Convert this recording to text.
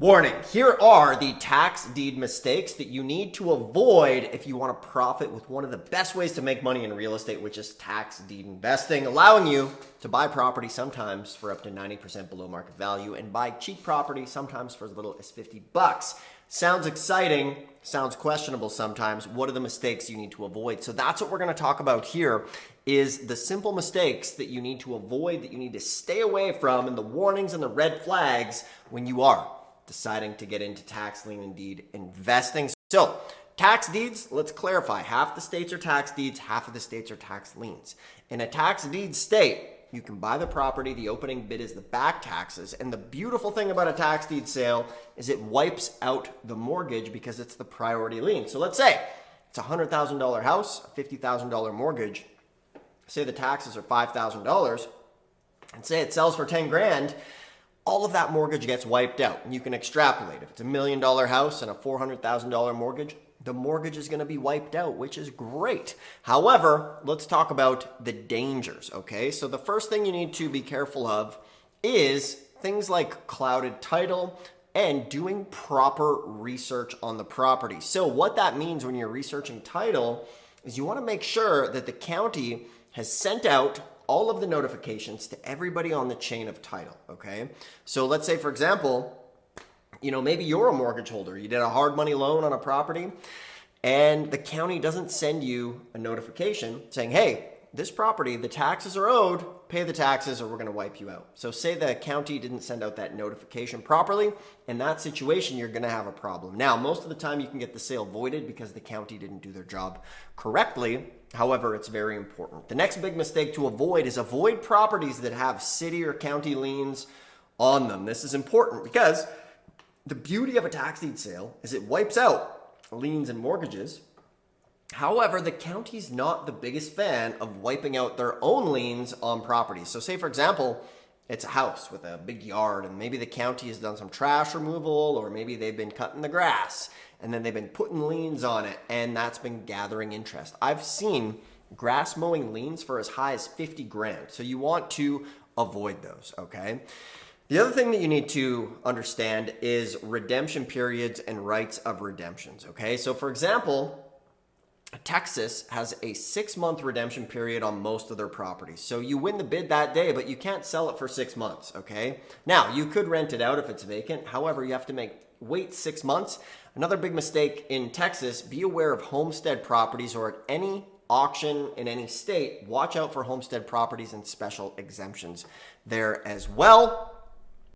Warning, here are the tax deed mistakes that you need to avoid if you want to profit with one of the best ways to make money in real estate, which is tax deed investing, allowing you to buy property sometimes for up to 90% below market value and buy cheap property sometimes for as little as $50. Sounds exciting, sounds questionable sometimes. What are the mistakes you need to avoid? So that's what we're going to talk about here is the simple mistakes that you need to avoid, that you need to stay away from, and the warnings and the red flags when you are deciding to get into tax lien and deed investing. So tax deeds, let's clarify. Half the states are tax deeds, half of the states are tax liens. In a tax deed state, you can buy the property, the opening bid is the back taxes, and the beautiful thing about a tax deed sale is it wipes out the mortgage because it's the priority lien. So let's say it's a $100,000 house, a $50,000 mortgage. Say the taxes are $5,000, and say it sells for 10 grand. All of that mortgage gets wiped out. And you can extrapolate. If it's $1 million house and a $400,000 mortgage, the mortgage is going to be wiped out, which is great. However, let's talk about the dangers, okay? So the first thing you need to be careful of is things like clouded title and doing proper research on the property. So what that means when you're researching title is you want to make sure that the county has sent out all of the notifications to everybody on the chain of title, okay? So let's say, for example, maybe you're a mortgage holder. You did a hard money loan on a property, and the county doesn't send you a notification saying, hey, this property, the taxes are owed, pay the taxes or we're gonna wipe you out. So say the county didn't send out that notification properly. In that situation, you're gonna have a problem. Now, most of the time you can get the sale voided because the county didn't do their job correctly. However, it's very important. The next big mistake to avoid is avoid properties that have city or county liens on them. This is important because the beauty of a tax deed sale is it wipes out liens and mortgages. However, the county's not the biggest fan of wiping out their own liens on properties. So say, for example, it's a house with a big yard and maybe the county has done some trash removal or maybe they've been cutting the grass and then they've been putting liens on it and that's been gathering interest. I've seen grass mowing liens for as high as 50 grand. So you want to avoid those, okay? The other thing that you need to understand is redemption periods and rights of redemptions, okay? So for example, Texas has a 6-month redemption period on most of their properties. So you win the bid that day, but you can't sell it for 6 months, okay? Now, you could rent it out if it's vacant. However, you have to wait 6 months. Another big mistake in Texas, be aware of homestead properties or at any auction in any state, watch out for homestead properties and special exemptions there as well.